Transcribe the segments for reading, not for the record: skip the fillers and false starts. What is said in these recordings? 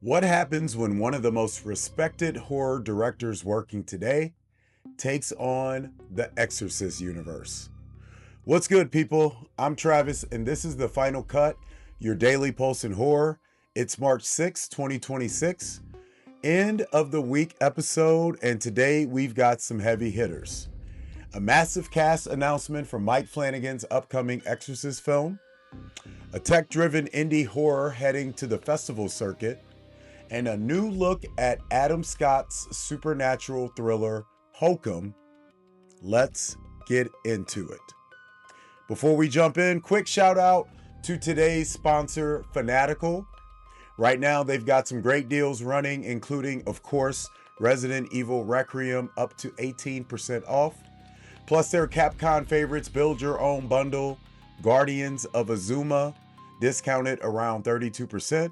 What happens when one of the most respected horror directors working today takes on the Exorcist universe? What's good, people? I'm Travis, and this is the Final Cut, your daily pulse in horror. It's March 6, 2026, end of the week episode, and today we've got some heavy hitters. A massive cast announcement for Mike Flanagan's upcoming Exorcist film, a tech-driven indie horror heading to the festival circuit, and a new look at Adam Scott's supernatural thriller, Hokum. Let's get into it. Before we jump in, quick shout out to today's sponsor, Fanatical. Right now, they've got some great deals running, including, of course, Resident Evil Requiem up to 18% off. Plus their Capcom favorites, Build Your Own Bundle, Guardians of Azuma, discounted around 32%.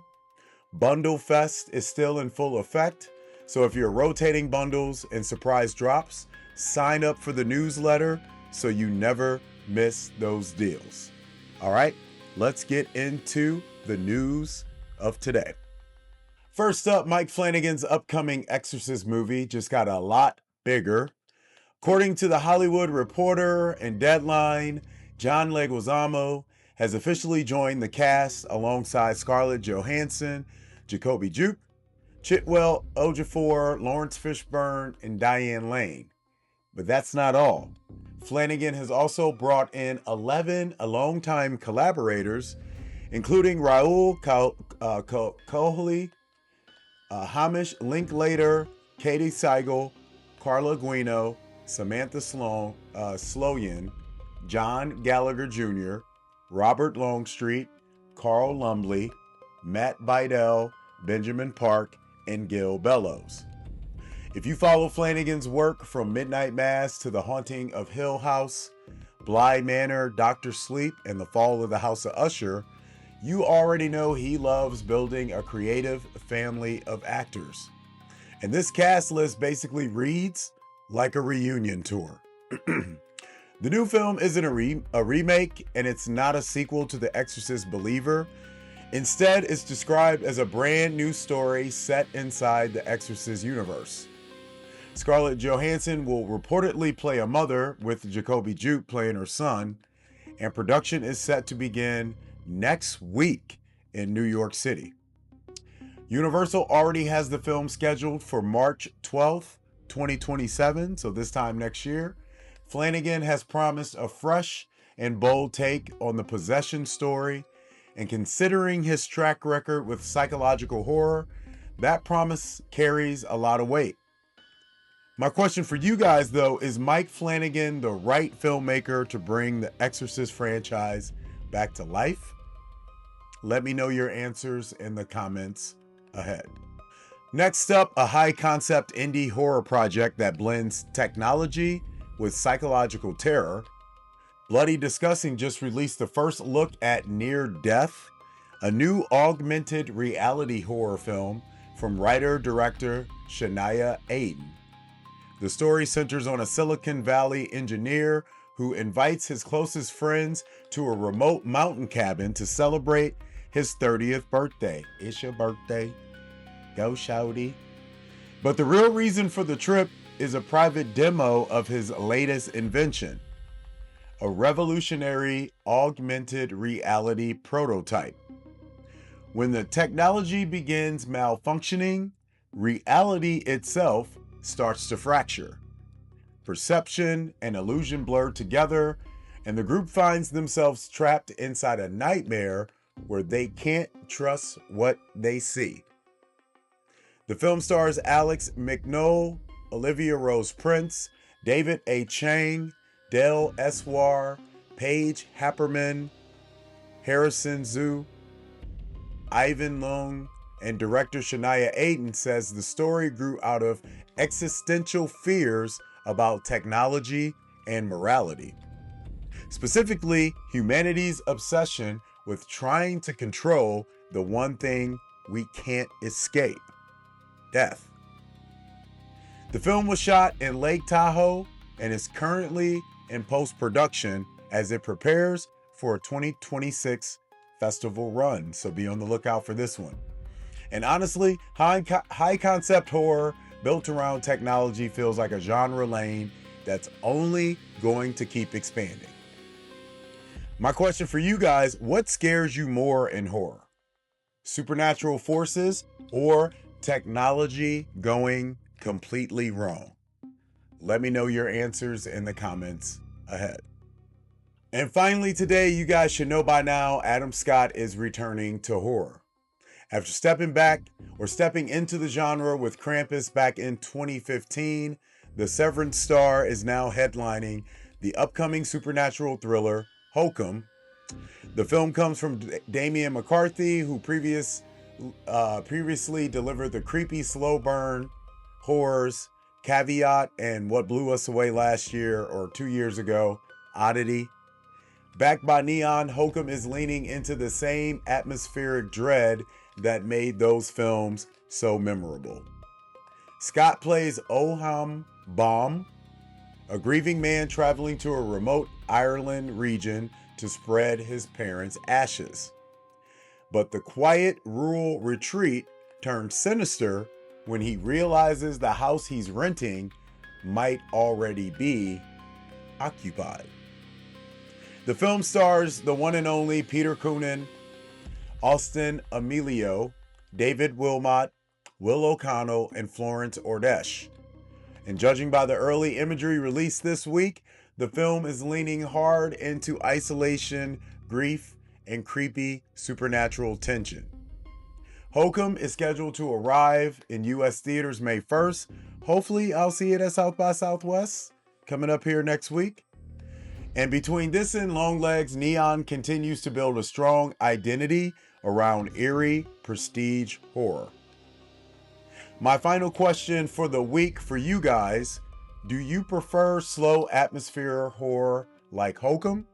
Bundle Fest is still in full effect, so if you're rotating bundles and surprise drops, sign up for the newsletter so you never miss those deals. All right, let's get into the news of today. First up, Mike Flanagan's upcoming Exorcist movie just got a lot bigger. According to The Hollywood Reporter and Deadline, John Leguizamo has officially joined the cast alongside Scarlett Johansson, Jacoby Jupe, Chitwell Ejiofor, Lawrence Fishburne, and Diane Lane. But that's not all. Flanagan has also brought in 11 longtime collaborators, including Raul Kohli, Hamish Linklater, Katie Seigel, Carla Guino, Samantha Sloyan, John Gallagher Jr., Robert Longstreet, Carl Lumbly, Matt Bydel, Benjamin Park, and Gil Bellows. If you follow Flanagan's work from Midnight Mass to The Haunting of Hill House, Bly Manor, Dr. Sleep, and The Fall of the House of Usher, you already know he loves building a creative family of actors. And this cast list basically reads like a reunion tour. The new film isn't a remake, and it's not a sequel to The Exorcist Believer. Instead, it's described as a brand new story set inside the Exorcist universe. Scarlett Johansson will reportedly play a mother, with Jacoby Jupe playing her son, and production is set to begin next week in New York City. Universal already has the film scheduled for March 12th, 2027, so this time next year. Flanagan has promised a fresh and bold take on the possession story, and considering his track record with psychological horror, that promise carries a lot of weight. My question for you guys, though, is Mike Flanagan the right filmmaker to bring the Exorcist franchise back to life? Let me know your answers in the comments ahead. Next up, a high-concept indie horror project that blends technology with psychological terror. Bloody Discussing just released the first look at Near Death, a new augmented reality horror film from writer-director Shania Aiden. The story centers on a Silicon Valley engineer who invites his closest friends to a remote mountain cabin to celebrate his 30th birthday. It's your birthday. Go shouty. But the real reason for the trip is a private demo of his latest invention, a revolutionary augmented reality prototype. When the technology begins malfunctioning, reality itself starts to fracture. Perception and illusion blur together, and the group finds themselves trapped inside a nightmare where they can't trust what they see. The film stars Alex McNoll, Olivia Rose Prince, David A. Chang, Del Eswar, Paige Happerman, Harrison Zhu, Ivan Long, and director Shania Aiden says the story grew out of existential fears about technology and morality. Specifically, humanity's obsession with trying to control the one thing we can't escape: death. The film was shot in Lake Tahoe and is currently in post-production as it prepares for a 2026 festival run, so be on the lookout for this one. And honestly, high concept horror built around technology feels like a genre lane that's only going to keep expanding. My question for you guys, what scares you more in horror? Supernatural forces or technology going completely wrong? Let me know your answers in the comments ahead. And finally today, you guys should know by now, Adam Scott is returning to horror. After stepping into the genre with Krampus back in 2015, the Severance star is now headlining the upcoming supernatural thriller, Hokum. The film comes from Damian McCarthy, who previously delivered the creepy slow burn horrors, Caveat, and what blew us away last year or 2 years ago, Oddity. Backed by Neon, Hokum is leaning into the same atmospheric dread that made those films so memorable. Scott plays Oham Baum, a grieving man traveling to a remote Ireland region to spread his parents' ashes. But the quiet rural retreat turns sinister when he realizes the house he's renting might already be occupied. The film stars the one and only Peter Coonan, Austin Emilio, David Wilmot, Will O'Connell, and Florence Ordesh. And judging by the early imagery released this week, the film is leaning hard into isolation, grief, and creepy supernatural tension. Hokum is scheduled to arrive in U.S. theaters May 1st. Hopefully, I'll see it at South by Southwest coming up here next week. And between this and Longlegs, Neon continues to build a strong identity around eerie prestige horror. My final question for the week for you guys, do you prefer slow atmosphere horror like Hokum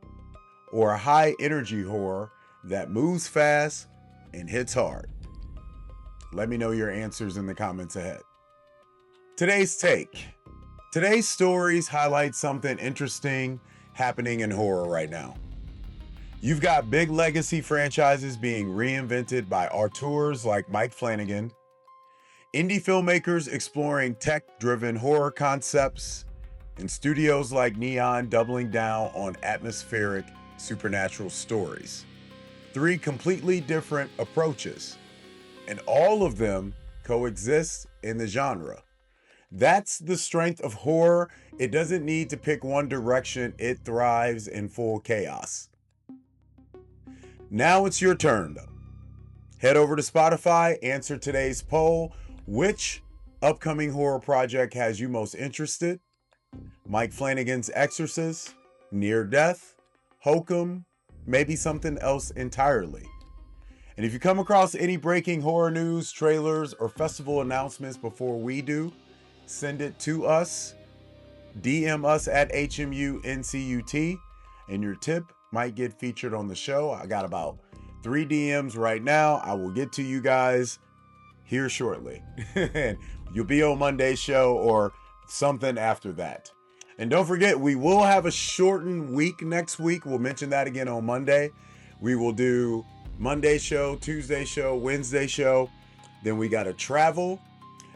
or a high energy horror that moves fast and hits hard? Let me know your answers in the comments ahead. Today's take. Today's stories highlight something interesting happening in horror right now. You've got big legacy franchises being reinvented by auteurs like Mike Flanagan, indie filmmakers exploring tech-driven horror concepts, and studios like Neon doubling down on atmospheric supernatural stories. 3 completely different approaches, and all of them coexist in the genre. That's the strength of horror. It doesn't need to pick one direction. It thrives in full chaos. Now it's your turn, though. Head over to Spotify, answer today's poll. Which upcoming horror project has you most interested? Mike Flanagan's Exorcist, Near Death, Hokum, maybe something else entirely. And if you come across any breaking horror news, trailers, or festival announcements before we do, send it to us. DM us at HMUNCUT, and your tip might get featured on the show. I got about 3 DMs right now. I will get to you guys here shortly. And you'll be on Monday's show or something after that. And don't forget, we will have a shortened week next week. We'll mention that again on Monday. We will do Monday show, Tuesday show, Wednesday show. Then we got to travel.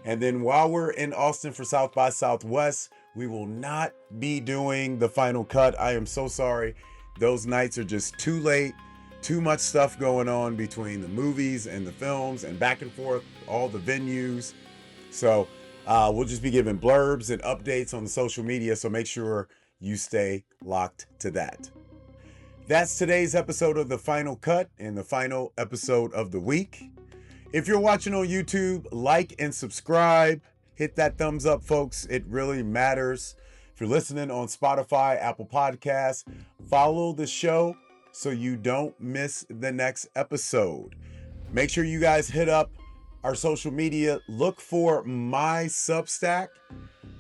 And then while we're in Austin for South by Southwest, we will not be doing the final cut. I am so sorry. Those nights are just too late. Too much stuff going on between the movies and the films and back and forth, all the venues. So we'll just be giving blurbs and updates on the social media. So make sure you stay locked to that. That's today's episode of The Final Cut and the final episode of the week. If you're watching on YouTube, like and subscribe. Hit that thumbs up, folks. It really matters. If you're listening on Spotify, Apple Podcasts, follow the show so you don't miss the next episode. Make sure you guys hit up our social media. Look for my Substack.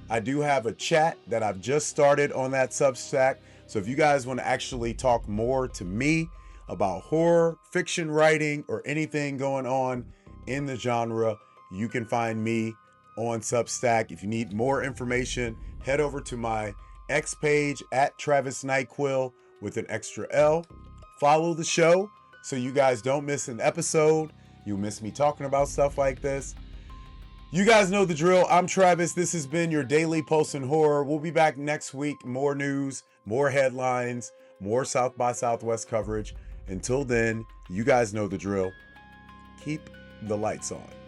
I do have a chat that I've just started on that Substack. So if you guys want to actually talk more to me about horror, fiction writing, or anything going on in the genre, you can find me on Substack. If you need more information, head over to my X page at Travis Nyquil with an extra L. Follow the show so you guys don't miss an episode. You'll miss me talking about stuff like this. You guys know the drill. I'm Travis. This has been your daily Pulse in Horror. We'll be back next week. More news, more headlines, more South by Southwest coverage. Until then, you guys know the drill. Keep the lights on.